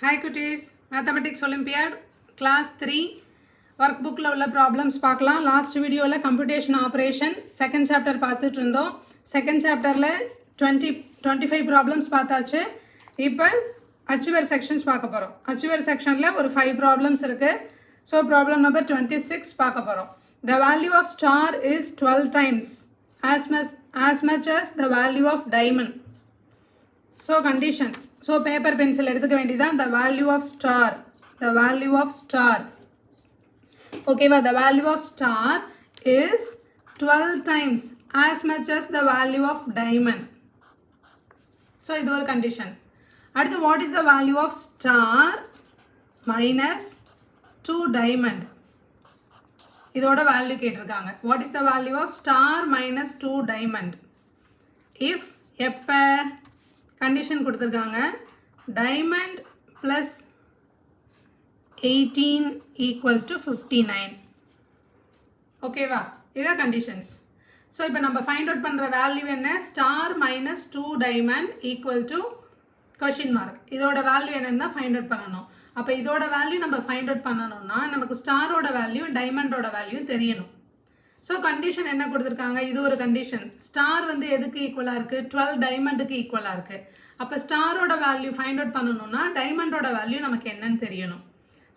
Hi cuties, Mathematics Olympiad Class 3 Workbook la ulla problems paakalam. Last video la computation operation second chapter பார்த்துட்டு இருந்தோம். Second chapter la 25 problems பார்த்தாச்சு. இப்போ achiever sections பார்க்க போறோம். Achiever sectionல ஒரு 5 problems இருக்கு. So problem number 26 பார்க்க போறோம். The value of star is 12 times as much as the value of diamond. So condition. So paper pencil எடுத்துக்க வேண்டியதான். The value of star. The value of star. Okay, the value of star is 12 times as much as the value of diamond. So இது ஒரு condition. அடுத்து what is the value of star minus 2 diamond? இதோட value கேட்டிருக்காங்க. What is the value of star minus 2 diamond? If எப்ப condition கொடுத்திருக்காங்க diamond plus 18 equal to 59. ஓகேவா, இதான் conditions. So இப்போ நம்ம ஃபைண்ட் அவுட் பண்ணுற வேல்யூ என்ன? Star minus 2 diamond equal to question mark. இதோட வேல்யூ என்னன்னு தான் ஃபைண்ட் அவுட் பண்ணணும். அப்போ இதோட வேல்யூ நம்ம ஃபைண்ட் அவுட் பண்ணணும்னா நமக்கு ஸ்டாரோட வேல்யூ டைமண்டோட வேல்யூ தெரியணும். ஸோ கண்டிஷன் என்ன கொடுத்துருக்காங்க? இது ஒரு கண்டிஷன். ஸ்டார் வந்து எதுக்கு ஈக்குவலாக இருக்குது? 12 டைமண்டுக்கு ஈக்குவலாக இருக்குது. அப்போ ஸ்டாரோட வேல்யூ ஃபைண்ட் அவுட் பண்ணணும்னா டைமண்டோட வேல்யூ நமக்கு என்னன்னு தெரியணும்.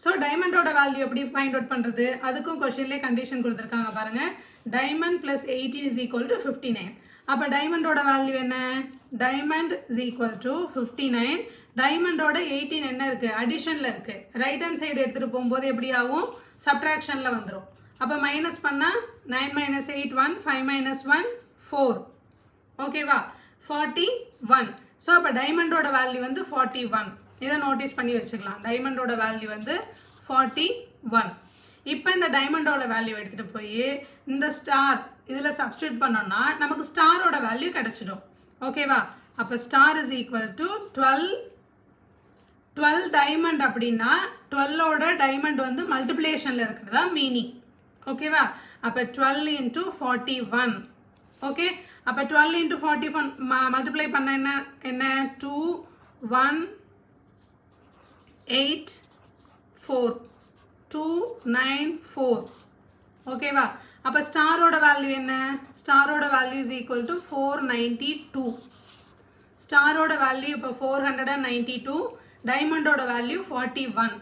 ஸோ டைமண்டோட வேல்யூ எப்படி ஃபைண்ட் அவுட் பண்ணுறது? அதுக்கும் கொஷின்லேயே கண்டிஷன் கொடுத்துருக்காங்க பாருங்கள். Diamond plus 18 is equal to 59. அப்போ டைமண்டோட வேல்யூ என்ன? Diamond is equal to 59. டைமண்டோட 18 என்ன இருக்குது? அடிஷனில் இருக்குது. ரைட் ஹேண்ட் சைடு எடுத்துகிட்டு போகும்போது எப்படி ஆகும்? சப்ட்ராக்ஷனில் வந்துடும். அப்போ மைனஸ் பண்ணால் 9 minus 8 1, 5 minus 1 4. ஓகேவா, 41. ஸோ அப்போ டைமண்டோட வேல்யூ வந்து 41. இதை நோட்டீஸ் பண்ணி வச்சுக்கலாம். டைமண்டோட வேல்யூ வந்து 41. இப்போ இந்த டைமண்டோட வேல்யூ எடுத்துகிட்டு போய் இந்த ஸ்டார் இதில் சப்ஸ்டியூட் பண்ணோம்னா நமக்கு ஸ்டாரோட வேல்யூ கிடச்சிடும். ஓகேவா, அப்போ star is equal to 12 diamond அப்படின்னா 12ஓட டைமண்ட் வந்து மல்டிப்ளிகேஷனில் இருக்கிறதா மீனிங். ஓகேவா, அப்போ 12 into 41. ஓகே, அப்போ 12 into 41 மல்டிப்ளை பண்ண என்ன 2 1 8 4 2 9 4. ஓகேவா, அப்போ ஸ்டாரோட வேல்யூ என்ன? ஸ்டாரோட வேல்யூ இஸ் ஈக்குவல் டு 492. ஸ்டாரோட வேல்யூ இப்போ 492, டைமண்டோட வேல்யூ 41.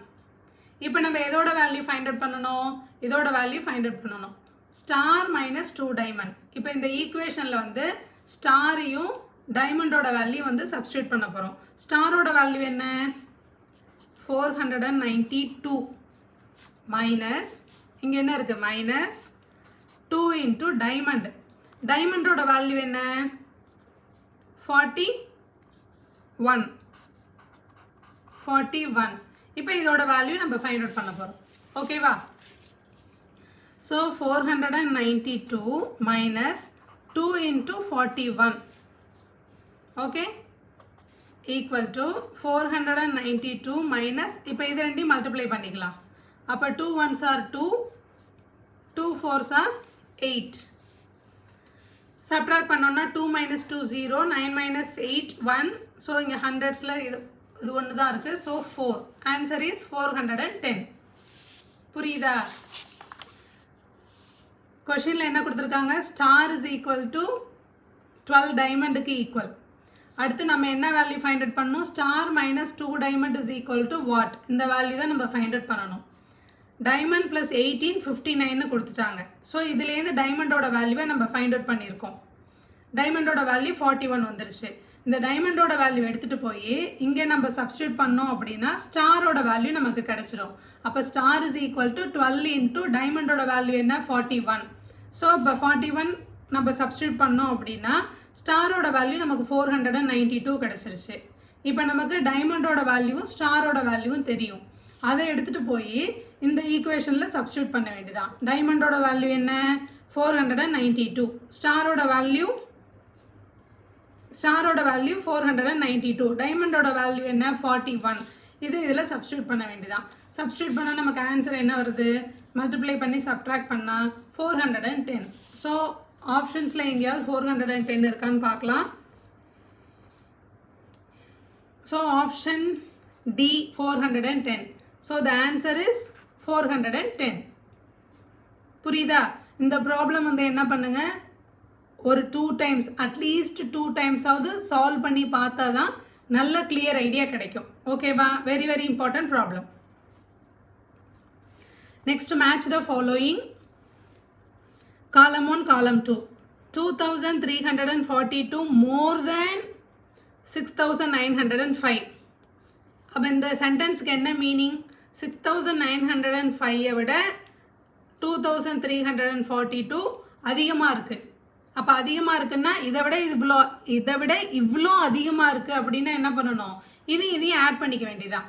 இப்போ நம்ம எதோட வேல்யூ ஃபைண்ட் அவுட் பண்ணணும்? இதோட வேல்யூ ஃபைண்ட் அவுட் பண்ணணும். Star minus 2 diamond. இப்போ இந்த ஈக்குவேஷனில் வந்து ஸ்டாரையும் டைமண்டோட வேல்யூ வந்து சப்ஸ்டியூட் பண்ண போகிறோம். ஸ்டாரோட வேல்யூ என்ன? 492 மைனஸ் இங்கே என்ன இருக்குது? Minus 2 into diamond. டைமண்டோட வேல்யூ என்ன? 41. இப்போ இதோட வேல்யூ நம்ம ஃபைண்ட் அவுட் பண்ண போகிறோம். ஓகேவா, so 492 minus 2 into 41. Okay, equal to 492 minus இப்போ இது ரெண்டையும் மல்டிப்ளை பண்ணிக்கலாம். அப்போ 2 1s are 2, 2 4s are 8. Subtract பண்ணோம்னா 2 minus 2 0, 9 minus 8 1. ஸோ இங்கே ஹண்ட்ரட்ஸில் இது ஒன்று தான் இருக்குது. ஸோ 4. Answer is 410. புரியுதா? கொஷினில் என்ன கொடுத்துருக்காங்க? ஸ்டார் இஸ் ஈக்குவல் டு 12 டைமண்டுக்கு ஈக்குவல். அடுத்து நம்ம என்ன வேல்யூ ஃபைண்ட் அவுட் பண்ணணும்? Star minus 2 diamond is equal to what? இந்த வேல்யூ தான் நம்ம ஃபைண்ட் அவுட் பண்ணணும். டைமண்ட் ப்ளஸ் 18 59 கொடுத்துட்டாங்க. ஸோ இதுலேருந்து டைமண்டோட வேல்யூவை நம்ம ஃபைண்ட் அவுட் பண்ணியிருக்கோம். டைமண்டோட வேல்யூ 41 வந்துருச்சு. இந்த டைமண்டோட வேல்யூ எடுத்துகிட்டு போய் இங்கே நம்ம சப்ஸ்டியூட் பண்ணோம் அப்படின்னா ஸ்டாரோட வேல்யூ நமக்கு கிடைச்சிடும். அப்போ star is equal to 12 into டைமண்டோட வேல்யூ என்ன? 41. ஸோ இப்போ 41 நம்ம சப்ஸ்டியூட் பண்ணோம் அப்படின்னா ஸ்டாரோட வேல்யூ நமக்கு 492 கிடச்சிருச்சு. இப்போ நமக்கு டைமண்டோட வேல்யூவும் ஸ்டாரோட வேல்யூவும் தெரியும். அதை எடுத்துகிட்டு போய் இந்த ஈக்குவேஷனில் சப்ஸ்டியூட் பண்ண வேண்டியதான். டைமண்டோட வேல்யூ என்ன? 492. ஸ்டாரோட வேல்யூ 492. டைமண்டோட வேல்யூ என்ன? 41. இதில் சப்ஸ்டியூட் பண்ண வேண்டியதான். சப்ஸ்டியூட் பண்ணால் நமக்கு ஆன்சர் என்ன வருது? மல்டிப்ளை பண்ணி சப்ட்ராக்ட் பண்ணால் 410. ஸோ ஆப்ஷன்ஸில் எங்கேயாவது 410 இருக்கான்னு பார்க்கலாம். So option D 410. So the answer is 410. புரியுதா? இந்த ப்ராப்ளம் வந்து என்ன பண்ணுங்க, ஒரு 2 times அட்லீஸ்ட் 2 times ஆவது சால்வ் பண்ணி பார்த்தா தான் நல்ல கிளியர் ஐடியா கிடைக்கும். ஓகேவா? Very very important problem. Next match the following. column 1 column 2. 2342 more than 6905. அப்போ இந்த சென்டென்ஸ்க்கு என்ன மீனிங்? 6905 விட 2342 அதிகமாக இருக்குது. அப்போ அதிகமாக இருக்குன்னா இதை விட இவ்வளோ அதிகமாக இருக்குது அப்படின்னா என்ன பண்ணணும்? இதையும் ஆட் பண்ணிக்க வேண்டியதான்.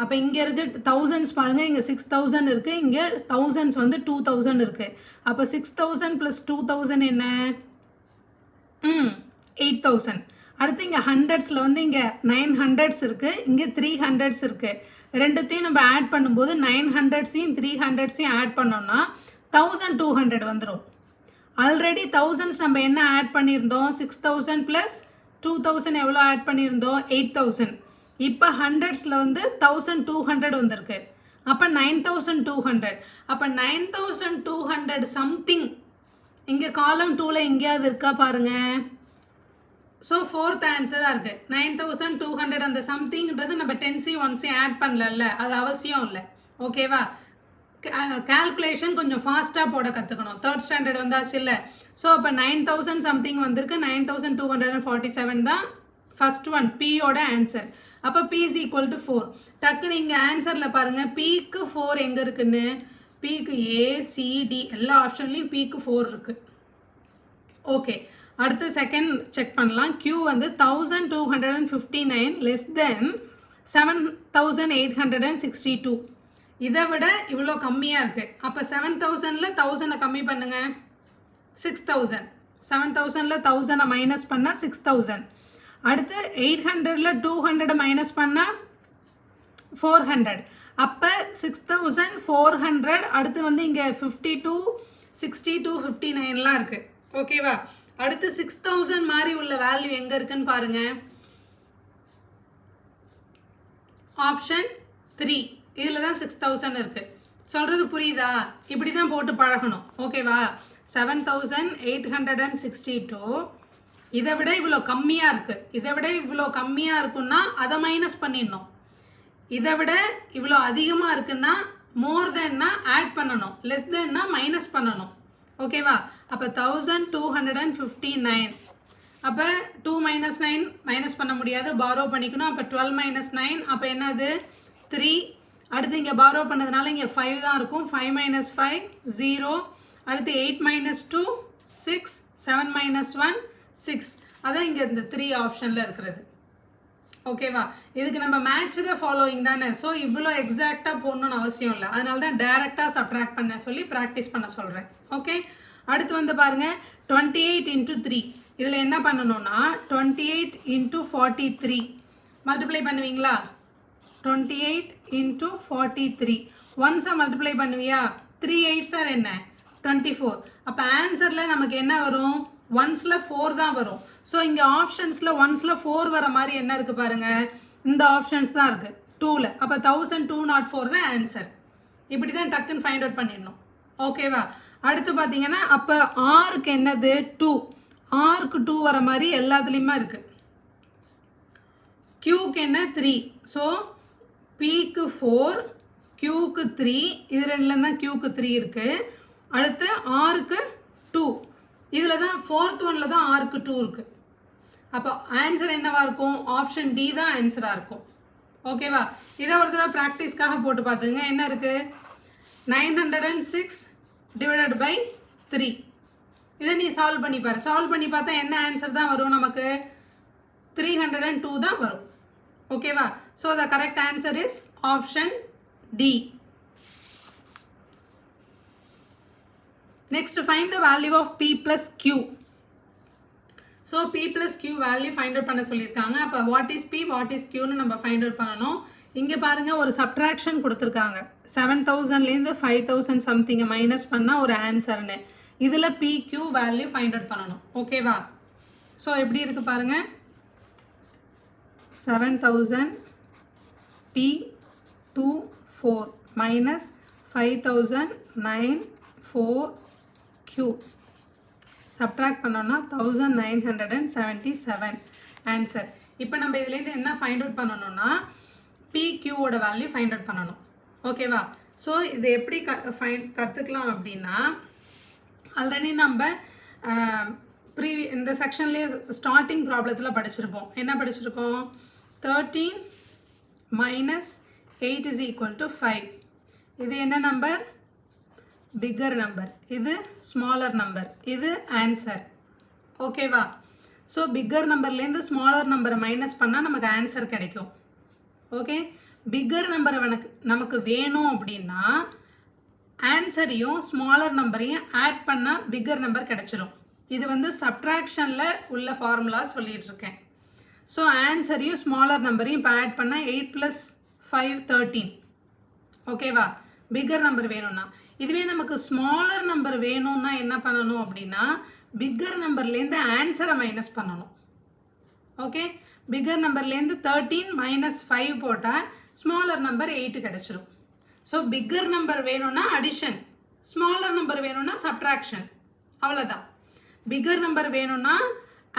அப்போ இங்கே இருக்குது தௌசண்ட்ஸ் பாருங்கள், இங்கே 6000 இருக்குது, இங்கே தௌசண்ட்ஸ் வந்து 2000 இருக்குது. அப்போ 6000 + 2000 என்ன? 8000. அடுத்து இங்கே ஹண்ட்ரட்ஸில் வந்து இங்கே 900s இருக்குது, இங்கே 300s இருக்குது. ரெண்டுத்தையும் நம்ம ஆட் பண்ணும்போது 900ஸையும் 300ஸையும் ஆட் பண்ணோம்னா 1200 வந்துடும். ஆல்ரெடி தௌசண்ட்ஸ் நம்ம என்ன ஆட் பண்ணியிருந்தோம்? 6000 + 2000 எவ்வளோ ஆட் பண்ணியிருந்தோம்? 8000. இப்போ ஹண்ட்ரட்ஸில் வந்து 1200 வந்திருக்கு. அப்போ 9200. அப்போ 9200 சம்திங் இங்கே காலம் 2ல் எங்கேயாவது இருக்கா பாருங்கள். ஸோ ஃபோர்த் ஆன்சர் தான் இருக்குது 9200. அந்த சம்திங்கிறது நம்ம 10C 1C ஆட் பண்ணல, அது அவசியம் இல்லை. ஓகேவா? கால்குலேஷன் கொஞ்சம் ஃபாஸ்ட்டாக போட கற்றுக்கணும். 3rd ஸ்டாண்டர்ட் வந்தாச்சு இல்லை? ஸோ அப்போ 9000 சம்திங் வந்திருக்கு. 9247 தான் ஃபஸ்ட் ஒன், பியோட ஆன்சர். அப்போ P is equal to 4. டக்குன்னு இங்கே ஆன்சரில் பாருங்கள், Pக்கு 4 எங்கே இருக்குன்னு? Pக்கு ACD எல்லா ஆப்ஷன்லையும் Pக்கு 4 இருக்குது. ஓகே, அடுத்து செகண்ட் செக் பண்ணலாம். Q வந்து 1259 less than 7862. இதை விட இவ்வளோ கம்மியாக இருக்குது. அப்போ 7000ல் 1000 கம்மி பண்ணுங்க, 6000. 7000ல் 1000 மைனஸ் பண்ணால் 6000. அடுத்து 800ல் 200 மைனஸ் பண்ணால் 400. அப்போ 6400. அடுத்து வந்து இங்கே 52, 62, 59லாம் இருக்குது. ஓகேவா? அடுத்து 6000 மாதிரி உள்ள வேல்யூ எங்கே இருக்குன்னு பாருங்கள். ஆப்ஷன் 3 இதில் தான் 6000 இருக்குது. சொல்கிறது புரியுதா? இப்படி தான் போட்டு பழகணும். ஓகேவா? 7862 இதை விட இவ்வளோ கம்மியாக இருக்குது. இதை விட இவ்வளோ கம்மியாக இருக்குன்னா அதை மைனஸ் பண்ணிடணும். இதை விட இவ்வளோ அதிகமாக இருக்குன்னா மோர் தென்னா ஆட் பண்ணணும், லெஸ் தென்னா மைனஸ் பண்ணணும். ஓகேவா? அப்போ 1259. அப்போ 2 - 9 மைனஸ் பண்ண முடியாது, பாரோ பண்ணிக்கணும். அப்போ 12 - 9 அப்போ என்னது? 3. அடுத்து இங்கே பாரோ பண்ணதுனால இங்கே 5 தான் இருக்கும். 5 - 5 0. அடுத்து 8 - 2 6. 7 - 1 6. அதான் இங்கே இந்த 3 ஆப்ஷனில் இருக்கிறது. ஓகேவா? இதுக்கு நம்ம மேட்ச் த ஃபாலோயிங் தானே. ஸோ இவ்வளோ எக்ஸாக்டாக போடணும்னு அவசியம் இல்லை. அதனால தான் டைரெக்டாக சப்ட்ராக்ட் பண்ண சொல்லி ப்ராக்டிஸ் பண்ண சொல்கிறேன். ஓகே, அடுத்து வந்து பாருங்கள் 28 × 3. இதில் என்ன பண்ணணும்னா 28 × 43 மல்டிப்ளை பண்ணுவீங்களா? 28 × 43 ஒன்ஸை மல்டிப்ளை பண்ணுவியா? 3 8s are என்ன? 24. அப்போ ஆன்சரில் நமக்கு என்ன வரும்? ஒன்ஸில் 4 தான் வரும். ஸோ இங்கே ஆப்ஷன்ஸில் ஒன்ஸில் 4 வர மாதிரி என்ன இருக்குது பாருங்கள், இந்த ஆப்ஷன்ஸ் தான் இருக்குது 2ல். அப்போ 1204 தான் ஆன்சர். இப்படி தான் டக்குன்னு ஃபைண்ட் அவுட் பண்ணிடணும். ஓகேவா? அடுத்து பார்த்தீங்கன்னா அப்போ ஆருக்கு என்னது? 2. ஆருக்கு 2 வர மாதிரி எல்லாத்துலேயுமே இருக்குது. க்யூக்கு என்ன? 3. ஸோ Pக்கு 4, Qக்கு 3. இது ரெண்டுல தான் Qக்கு 3 இருக்குது. அடுத்து ஆருக்கு 2. இதில் தான் 4th ஒன்னில் தான் ஆருக்கு 2 இருக்குது. அப்போ ஆன்சர் என்னவா இருக்கும்? ஆப்ஷன் டி தான் ஆன்சராக இருக்கும். ஓகேவா? இதை ஒரு தடவை ப்ராக்டிஸ்க்காக போட்டு பார்த்துங்க. என்ன இருக்குது? 906 / 3. இதை நீ சால்வ் பண்ணி பாரு. சால்வ் பண்ணி பார்த்தா என்ன ஆன்சர் தான் வரும் நமக்கு? 302 தான் வரும். ஓகேவா? So the correct answer is option D. Next find the value of P + Q. So P + Q value find out பண்ண சொல்லியிருக்காங்க. அப்போ what is P, what is Qன்னு நம்ம ஃபைண்ட் அவுட் பண்ணணும். இங்கே பாருங்கள் ஒரு சப்ட்ராக்ஷன் கொடுத்துருக்காங்க. 7000லேருந்து 5000 சம்திங்கை மைனஸ் பண்ணால் ஒரு ஆன்சர்னு. இதில் PQ வேல்யூ ஃபைண்ட் அவுட் பண்ணணும். ஓகேவா? ஸோ எப்படி இருக்குது பாருங்கள். 7000 P24 minus 5009.4Q. சப்ட்ராக்ட் பண்ணோம்னா 1977 ஆன்சர். இப்போ நம்ம இதுலேருந்து என்ன ஃபைண்ட் அவுட் பண்ணணும்னா PQவோட வேல்யூ ஃபைண்ட் அவுட் பண்ணணும். ஓகேவா? ஸோ இது எப்படி கற்றுக்கலாம் அப்படின்னா, ஆல்ரெடி நம்ம இந்த செக்ஷன்லேயே ஸ்டார்டிங் ப்ராப்ளத்தில் படிச்சிருப்போம். என்ன படிச்சிருக்கோம்? 13 minus 8 is equal to 5. இது என்ன நம்பர்? Bigger number. இது ஸ்மாலர் நம்பர். இது ஆன்சர். ஓகேவா? ஸோ பிக்கர் நம்பர்லேருந்து ஸ்மாலர் நம்பரை மைனஸ் பண்ணால் நமக்கு ஆன்சர் கிடைக்கும். ஓகே, பிக்கர் நம்பரை நமக்கு வேணும் அப்படின்னா ஆன்சரையும் ஸ்மாலர் நம்பரையும் ஆட் பண்ணால் பிக்கர் நம்பர் கிடைச்சிரும். இது வந்து சப்ட்ராக்ஷனில் உள்ள ஃபார்முலா சொல்லிட்டு இருக்கேன். ஸோ ஆன்சரையும் ஸ்மாலர் நம்பரையும் இப்போ ஆட் பண்ணால் 8 + 5 13. ஓகேவா? பிக்கர் நம்பர் வேணும்னா. இதுவே நமக்கு ஸ்மாலர் நம்பர் வேணும்னா என்ன பண்ணணும் அப்படின்னா பிக்கர் நம்பர்லேருந்து ஆன்சரை மைனஸ் பண்ணணும். ஓகே, பிக்கர் நம்பர்லேருந்து 13 minus 5 போட்டால் ஸ்மாலர் நம்பர் 8 கிடைச்சிரும். ஸோ பிக்கர் நம்பர் வேணும்னா அடிஷன், ஸ்மாலர் நம்பர் வேணும்னா சப்ட்ராக்ஷன். அவ்வளோதான். பிக்கர் நம்பர் வேணும்னா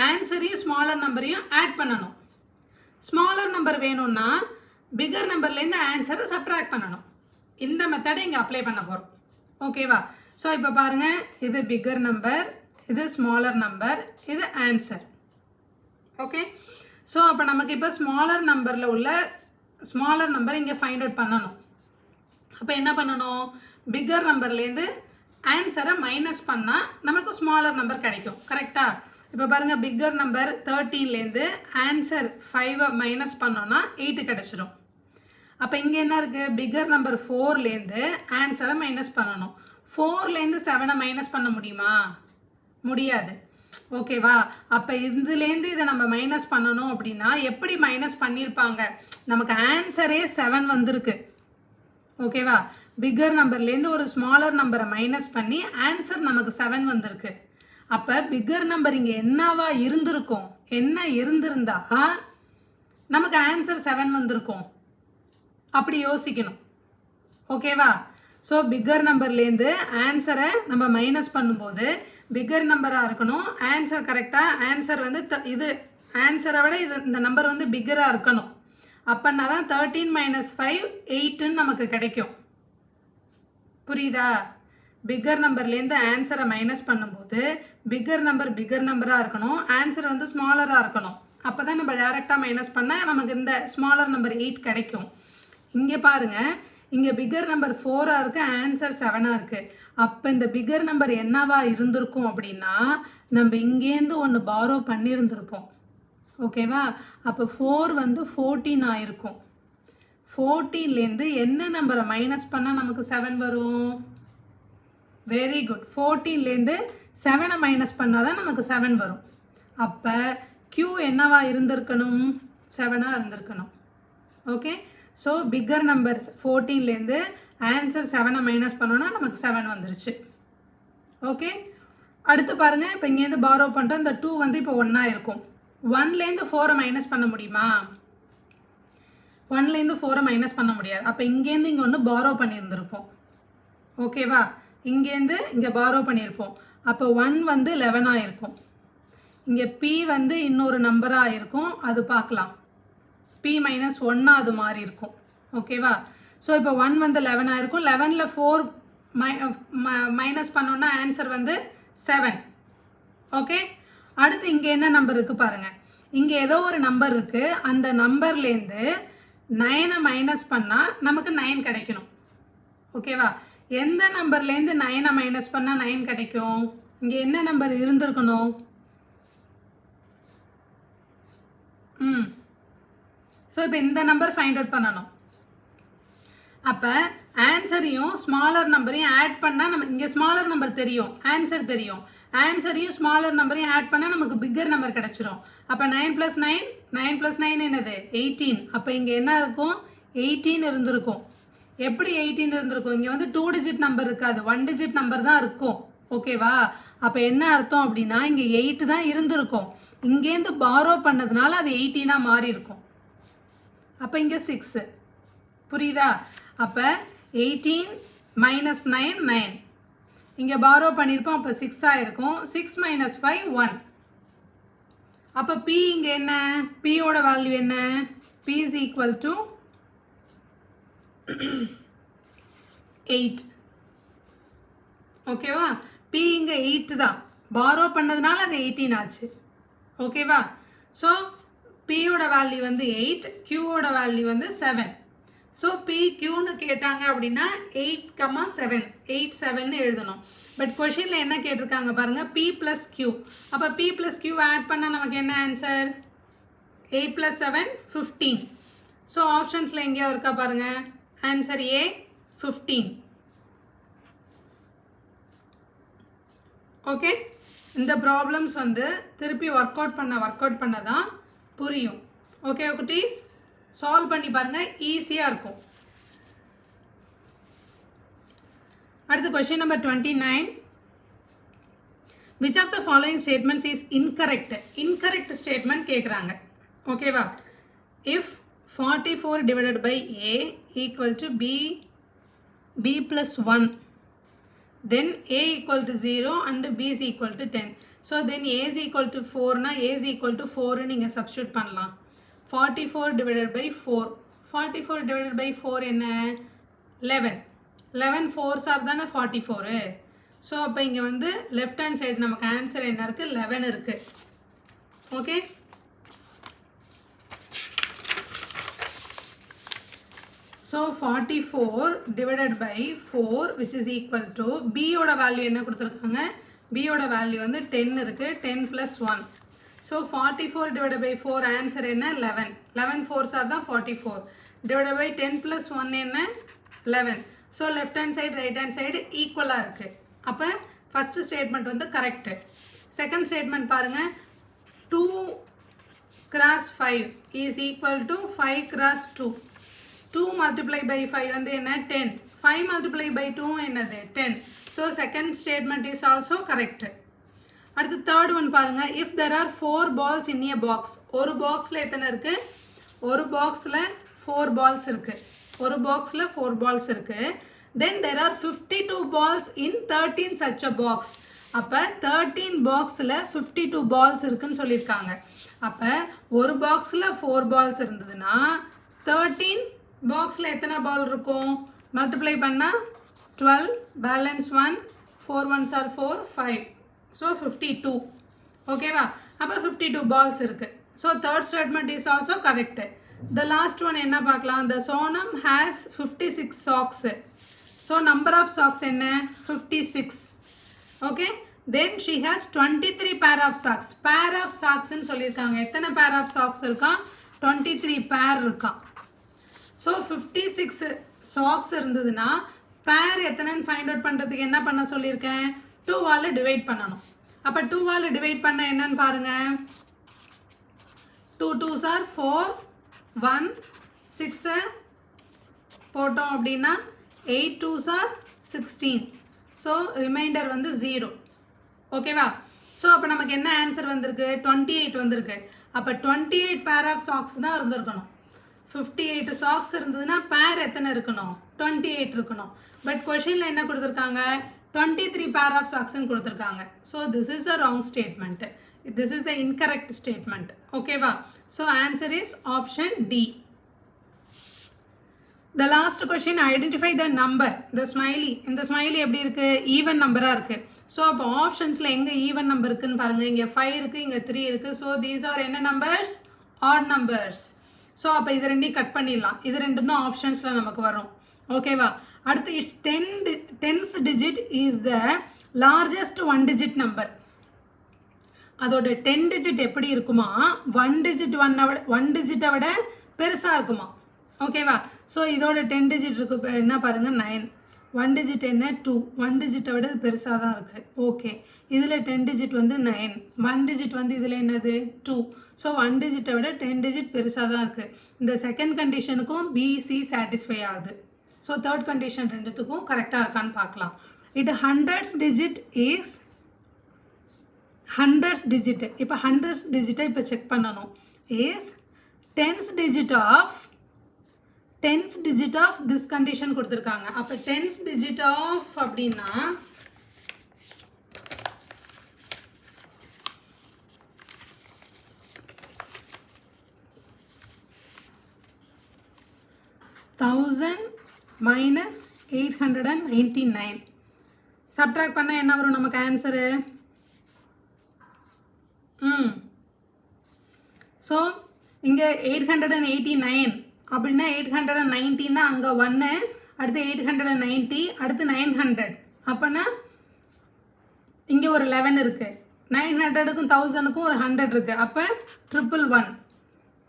ஆன்சரையும் ஸ்மாலர் நம்பரையும் ஆட் பண்ணணும். ஸ்மாலர் நம்பர் வேணும்னா பிக்கர் நம்பர்லேருந்து ஆன்சரை சப்ட்ராக்ட் பண்ணணும். இந்த மெத்தடை இங்கே அப்ளை பண்ண போகிறோம். ஓகேவா? ஸோ இப்போ பாருங்கள், இது பிக்கர் நம்பர், இது ஸ்மாலர் நம்பர், இது ஆன்சர். ஓகே, ஸோ அப்போ நமக்கு இப்போ ஸ்மாலர் நம்பரில் உள்ள ஸ்மாலர் நம்பர் இங்கே ஃபைண்ட் அவுட் பண்ணணும். அப்போ என்ன பண்ணணும்? பிக்கர் நம்பர்லேருந்து ஆன்சரை மைனஸ் பண்ணால் நமக்கு ஸ்மாலர் நம்பர் கிடைக்கும். கரெக்டாக? இப்போ பாருங்கள், பிக்கர் நம்பர் 13லேருந்து ஆன்சர் 5 மைனஸ் பண்ணோன்னா 8 கிடைச்சிடும். அப்போ இங்கே என்ன இருக்குது? பிக்கர் நம்பர் 4லேருந்து ஆன்சரை மைனஸ் பண்ணணும். 4லேருந்து 7 மைனஸ் பண்ண முடியுமா? முடியாது. ஓகேவா? அப்போ இதுலேருந்து இதை நம்ம மைனஸ் பண்ணணும் அப்படின்னா எப்படி மைனஸ் பண்ணியிருப்பாங்க? நமக்கு ஆன்சரே 7 வந்திருக்கு. ஓகேவா? பிக்கர் நம்பர்லேருந்து ஒரு ஸ்மாலர் நம்பரை மைனஸ் பண்ணி ஆன்சர் நமக்கு 7 வந்திருக்கு. அப்போ பிக்கர் நம்பர் இங்கே என்னவா இருந்திருக்கும்? என்ன இருந்திருந்தா நமக்கு ஆன்சர் 7 வந்திருக்கும்? அப்படி யோசிக்கணும். ஓகேவா? ஸோ பிக்கர் நம்பர்லேருந்து ஆன்சரை நம்ம மைனஸ் பண்ணும்போது பிக்கர் நம்பராக இருக்கணும். ஆன்சர் கரெக்டாக ஆன்சர் வந்து இது ஆன்சரை விட இந்த நம்பர் வந்து பிக்கராக இருக்கணும். அப்போனா தான் 13 - 5 8ன்னு நமக்கு கிடைக்கும். புரியுதா? பிக்கர் நம்பர்லேருந்து ஆன்சரை மைனஸ் பண்ணும்போது பிக்கர் நம்பராக இருக்கணும், ஆன்சர் வந்து ஸ்மாலராக இருக்கணும். அப்போ தான் நம்ம டைரெக்டாக மைனஸ் பண்ணால் நமக்கு இந்த ஸ்மாலர் நம்பர் 8 கிடைக்கும். இங்கே பாருங்கள், இங்கே பிக்கர் நம்பர் 4ஆக இருக்குது, ஆன்சர் 7ஆக இருக்குது. அப்போ இந்த பிக்கர் நம்பர் என்னவா இருந்திருக்கும் அப்படின்னா நம்ம இங்கேருந்து ஒன்று பாரோ பண்ணியிருந்திருப்போம். ஓகேவா? அப்போ 4 வந்து 14 ஆயிருக்கும். 14லேருந்து என்ன நம்பரை மைனஸ் பண்ணால் நமக்கு 7 வரும்? Very good. 14லேருந்து 7 மைனஸ் பண்ணால் தான் நமக்கு 7 வரும். அப்போ Q என்னவா இருந்திருக்கணும்? 7ஆக இருந்திருக்கணும். ஓகே, ஸோ பிக்கர் நம்பர் 14லேருந்து ஆன்சர் 7 மைனஸ் பண்ணோன்னா நமக்கு 7 வந்துருச்சு. ஓகே, அடுத்து பாருங்கள், இப்போ இங்கேருந்து பாரோ பண்ணிட்டோம். இந்த 2 வந்து இப்போ 1ஆக இருக்கும். 1லேருந்து 4 மைனஸ் பண்ண முடியுமா? 1லேருந்து 4 மைனஸ் பண்ண முடியாது. அப்போ இங்கேருந்து இங்கே ஒன்று பாரோ பண்ணியிருந்திருப்போம். ஓகேவா? இங்கேருந்து இங்கே பாரோ பண்ணியிருப்போம். அப்போ 1 வந்து 11ஆக இருக்கும். இங்கே P வந்து இன்னொரு நம்பராக இருக்கும், அது பார்க்கலாம். P - 1 அது மாதிரி இருக்கும். ஓகேவா? ஸோ இப்போ 1 வந்து 11ஆக இருக்கும். 11ல் 4 மைனஸ் பண்ணோன்னா ஆன்சர் வந்து 7. ஓகே, அடுத்து இங்கே என்ன நம்பர் இருக்குது பாருங்கள். இங்கே ஏதோ ஒரு நம்பர் இருக்குது, அந்த நம்பர்லேருந்து 9 மைனஸ் பண்ணால் நமக்கு 9 கிடைக்கணும். ஓகேவா? எந்த நம்பர்லேருந்து 9 மைனஸ் பண்ணால் 9 கிடைக்கும்? இங்கே என்ன நம்பர் இருந்திருக்கணும்? ஸோ இப்போ இந்த நம்பர் ஃபைண்ட் அவுட் பண்ணணும். அப்போ ஆன்சரையும் ஸ்மாலர் நம்பரையும் ஆட் பண்ணால் நம்ம இங்கே ஸ்மாலர் நம்பர் தெரியும், ஆன்சர் தெரியும். ஆன்சரையும் ஸ்மாலர் நம்பரையும் ஆட் பண்ணால் நமக்கு பிக்கர் நம்பர் கிடச்சிரும். அப்போ 9 + 9 9 + 9 என்னது? 18. அப்போ இங்கே என்ன இருக்கும்? 18 இருந்திருக்கும். எப்படி 18 இருந்திருக்கும்? இங்கே வந்து 2 டிஜிட் நம்பர் இருக்காது, 1 டிஜிட் நம்பர் தான் இருக்கும். ஓகேவா? அப்போ என்ன அர்த்தம் அப்படின்னா இங்கே 8 தான் இருந்திருக்கும். இங்கேருந்து பாரோ பண்ணதுனால அது 18ஆக மாறி இருக்கும். அப்போ இங்கே 6. புரியுதா? அப்போ 18 minus 9 9. இங்கே borrow பண்ணியிருப்போம், அப்போ 6 ஆயிருக்கும். 6 minus 5 1. அப்போ P இங்கே என்ன? P ஓட வேல்யூ என்ன? P is equal to 8. ஓகேவா? P இங்கே 8 தான். borrow பண்ணதுனால அது 18 ஆச்சு. ஓகேவா? ஸோ P ஓட வேல்யூ வந்து 8, Q ஓட வேல்யூ வந்து 7. ஸோ P Qன்னு கேட்டாங்க அப்படின்னா 8,7 8 7ன்னு எழுதணும். பட் கொஷினில் என்ன கேட்டிருக்காங்க பாருங்கள், P + Q. அப்போ P + Q ஆட் பண்ணால் நமக்கு என்ன ஆன்சர்? 8 + 7 15. ஸோ ஆப்ஷன்ஸில் எங்கேயா இருக்கா பாருங்கள், ஆன்சர் A 15. ஓகே, இந்த ப்ராப்ளம்ஸ் வந்து திருப்பி ஒர்க் அவுட் பண்ண தான் புரியும். ஓகே குட்டீஸ், சால்வ் பண்ணி பாருங்கள், ஈஸியாக இருக்கும். அடுத்து question number 29. Which of the following statements is incorrect? Incorrect statement கேட்குறாங்க. ஓகேவா? If 44 divided by A equal to B plus 1, then A equal to 0 and B is equal to 10. So then A is equal to 4 na A is equal to 4 நீங்கள் substitute பண்ணலாம். 44 divided by 4. 44 divided by 4 என்ன? 11. 11 4s are தானே 44. So அப்போ இங்கே வந்து left hand side நமக்கு answer என்ன இருக்குது? 11 இருக்குது. Okay, so 44 divided by 4 which is equal to B ஓட வேல்யூ என்ன கொடுத்துருக்காங்க? B ஓட வேல்யூ வந்து 10 இருக்குது. 10 plus 1. So 44 divided by 4 answer என்ன? 11. 11 4s are தான் 44. divided by 10 plus 1 என்ன? 11. So left hand side right hand side ஈக்குவலாக இருக்குது. அப்போ ஃபஸ்ட்டு ஸ்டேட்மெண்ட் வந்து கரெக்டு. செகண்ட் ஸ்டேட்மெண்ட் பாருங்கள், 2 cross 5 is equal to 5 cross 2. 2 multiply by 5 வந்து என்ன? 10. 5 multiply by 2 என்னது? 10. So second statement is also correct. அடுத்து தேர்ட் ஒன் பாருங்கள், if there are 4 balls in a box. ஒரு பாக்ஸில் எத்தனை இருக்குது? ஒரு பாக்ஸில் 4 balls இருக்குது. ஒரு பாக்ஸில் 4 balls இருக்குது. then there are 52 balls in 13 such a box. அப்போ 13 பாக்ஸில் 52 balls இருக்குன்னு சொல்லியிருக்காங்க. அப்போ ஒரு பாக்ஸில் 4 balls இருந்ததுன்னா 13 பாக்ஸில் எத்தனை பால் இருக்கும்? மல்டிப்ளை பண்ணால் 12, பேலன்ஸ் 1, 4 1s are 4, 5. ஸோ 52. ஓகேவா? அப்போ 52 balls இருக்குது. So third statement is also correct. The last one என்ன பார்க்கலாம்? The Sonam has 56 socks. So number of socks என்ன? 56. Okay, then she has 23 pair of socks. Pair of socks ன்னு சொல்லியிருக்காங்க. எத்தனை pair of socks இருக்கா? 23 pair இருக்கா. So 56 socks இருந்ததுன்னா pair எத்தனைன்னு find out பண்ணுறதுக்கு என்ன பண்ண சொல்லியிருக்கேன்? 2ஆல் டிவைட் பண்ணணும். அப்போ 2ஆல் டிவைட் பண்ண என்னன்னு பாருங்க. 2 2s are 4, 1 6 போட்டோம் அப்படின்னா 8 2s are 16. ஸோ ரிமைண்டர் வந்து 0. ஓகேவா? ஸோ அப்போ நமக்கு என்ன ஆன்சர் வந்திருக்கு? 28 வந்திருக்கு. அப்போ 28 பேர் ஆஃப் சாக்ஸ் தான் இருந்திருக்கணும். 58 சாக்ஸ் இருந்ததுன்னா பேர் எத்தனை இருக்கணும்? 28 இருக்கணும். பட் கொஷினில் என்ன கொடுத்துருக்காங்க? 23 பேர் ஆஃப் சாக்ஸ்ன்னு கொடுத்துருக்காங்க. So this is a wrong statement. This is an incorrect statement. Okay va? So answer is option D. The last question, identify the number. The smiley. In the smiley எப்படி இருக்கு? Even number இருக்கு. So அப்போ ஆப்ஷன்ஸில் எங்கே even number இருக்குன்னு பாருங்கள். இங்கே 5 இருக்குது, இங்கே 3 இருக்குது. ஸோ தீஸ் ஆர் என்ன நம்பர்ஸ்? Odd numbers. ஸோ அப்போ இது ரெண்டையும் கட் பண்ணிடலாம். இது ரெண்டும் தான் ஆப்ஷன்ஸில் நமக்கு வரும். ஓகேவா? அடுத்து it's 10th digit is the largest 1 digit number. அதோட 10 டிஜிட் எப்படி இருக்குமா? 1 டிஜிட்டை விட பெருசாக இருக்குமா? ஓகேவா? ஸோ இதோட 10 டிஜிட் இருக்கு என்ன பாருங்கள்? 9. 1 டிஜிட் என்ன? 2. 1 டிஜிட்டை விட பெருசாக தான் இருக்குது. ஓகே, இதில் 10 டிஜிட் வந்து 9. 1 டிஜிட் வந்து இதில் என்னது? 2. ஸோ 1 டிஜிட்டை விட 10 டிஜிட் பெருசாக தான் இருக்குது. இந்த செகண்ட் கண்டிஷனுக்கும் பிசி சாட்டிஸ்ஃபை ஆகுது. ஸோ தேர்ட் கண்டிஷன் ரெண்டுத்துக்கும் கரெக்டாக இருக்கான்னு பார்க்கலாம். It 100th digit is 100th digit. இப்போ 100th digit இப்போ செக் பண்ணணும். is 10th digit of tens digit of this condition கொடுத்துருக்காங்க. அப்போ டென்ஸ் டிஜிட் ஆஃப் அப்படின்னா தௌசண்ட் மைனஸ் 899. சப்ட்ராக்ட் பண்ண என்ன வரும் நமக்கு ஆன்சரு? ஸோ இங்கே 889 அப்படின்னா 890ன்னா அங்கே 1, அடுத்து 890, அடுத்து 900. அப்போனா இங்கே ஒரு 11 இருக்குது. 900க்கும் 1000க்கும் ஒரு 100 இருக்குது. அப்போ 111.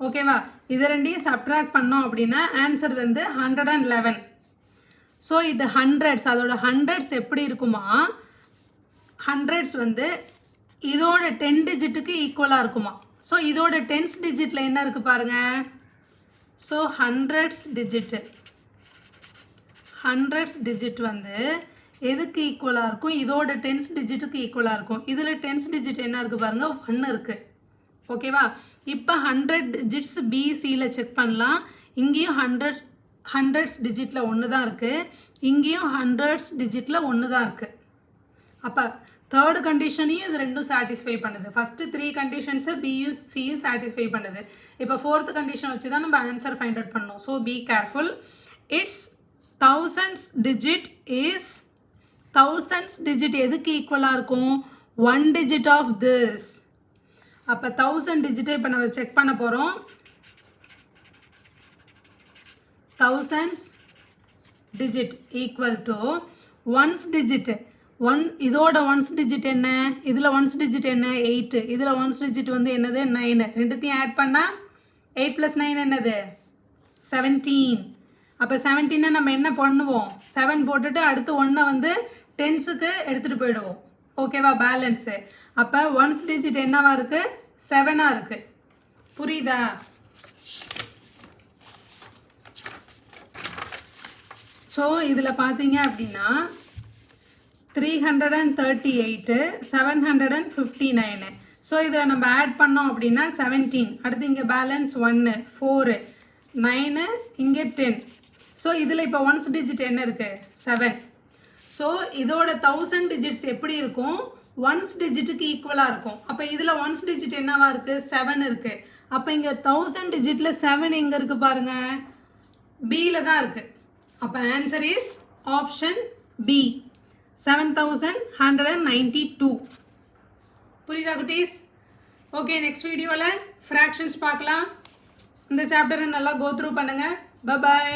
ஓகேவா? இது ரெண்டையும் சப்ட்ராக்ட் பண்ணோம் அப்படின்னா ஆன்சர் வந்து 111. ஸோ இது ஹண்ட்ரட்ஸ், அதோட ஹண்ட்ரட்ஸ் எப்படி இருக்குமா, ஹண்ட்ரட்ஸ் வந்து இதோட 10 டிஜிட்டுக்கு ஈக்குவலாக இருக்குமா. ஸோ இதோட 10th டிஜிட்டில் என்ன இருக்குது பாருங்கள். ஸோ ஹண்ட்ரட்ஸ் டிஜிட் வந்து எதுக்கு ஈக்குவலாக இருக்கும்? இதோட 10th டிஜிட்டுக்கு ஈக்குவலாக இருக்கும். இதில் 10th டிஜிட் என்ன இருக்குது பாருங்கள், 1 இருக்குது. ஓகேவா? இப்போ 100 டிஜிட்ஸ் பிசியில் செக் பண்ணலாம். இங்கேயும் ஹண்ட்ரட்ஸ் டிஜிட்டில் 1 தான் இருக்குது, இங்கேயும் ஹண்ட்ரட்ஸ் டிஜிட்டில் 1 தான் இருக்குது. அப்போ தேர்டு கண்டிஷனையும் இது ரெண்டும் சாட்டிஸ்ஃபை பண்ணுது. ஃபஸ்ட்டு 3 கண்டிஷன்ஸை பியும் சியும் சாட்டிஸ்ஃபை பண்ணுது. இப்போ 4th கண்டிஷன் வச்சு தான் நம்ம ஆன்சர் ஃபைண்ட் அவுட் பண்ணோம். So be careful. It's thousands digit is, thousands digit எதுக்கு ஈக்குவலாக இருக்கும்? 1 டிஜிட் ஆஃப் திஸ். அப்போ 1000 டிஜிட்டை இப்போ நம்ம செக் பண்ண போகிறோம். Thousands digit equal to once digit. இதோட ஒன்ஸ் டிஜிட் என்ன? இதில் ஒன்ஸ் டிஜிட் என்ன? 8. இதில் ஒன்ஸ் டிஜிட் வந்து என்னது? 9. ரெண்டுத்தையும் ஆட் பண்ணால் 8 + 9 என்னது? 17. அப்போ 17 நம்ம என்ன பண்ணுவோம்? 7 போட்டுட்டு அடுத்து 1 வந்து 10க்கு எடுத்துகிட்டு போயிடுவோம். ஓகேவா? பேலன்ஸு. அப்போ ஒன்ஸ் டிஜிட் என்னவா இருக்குது? 7ஆக இருக்குது. புரியுதா? ஸோ இதில் பார்த்தீங்க அப்படின்னா 338, 759. ஸோ இதில் நம்ம ஆட் பண்ணோம் அப்படின்னா 17. அடுத்து இங்கே பேலன்ஸ் 1, 4, 9, இங்கே 10. ஸோ இதில் இப்போ ஒன்ஸ் டிஜிட் என்ன இருக்குது? 7. ஸோ இதோட 1000 டிஜிட்ஸ் எப்படி இருக்கும்? ஒன்ஸ் டிஜிட்டுக்கு ஈக்குவலாக இருக்கும். அப்போ இதில் ஒன்ஸ் டிஜிட் என்னவா இருக்குது? 7 இருக்குது. அப்போ இங்கே 1000 டிஜிட்டில் 7 எங்கே இருக்குது பாருங்கள்? பியில் தான் இருக்குது. அப்போ ஆன்சர் இஸ் ஆப்ஷன் பி, 7192. புரியுதா குட்டீஸ்? ஓகே, நெக்ஸ்ட் வீடியோவில் ஃப்ராக்ஷன்ஸ் பார்க்கலாம். இந்த சாப்டரை நல்லா கோ த்ரூ பண்ணுங்கள். பை.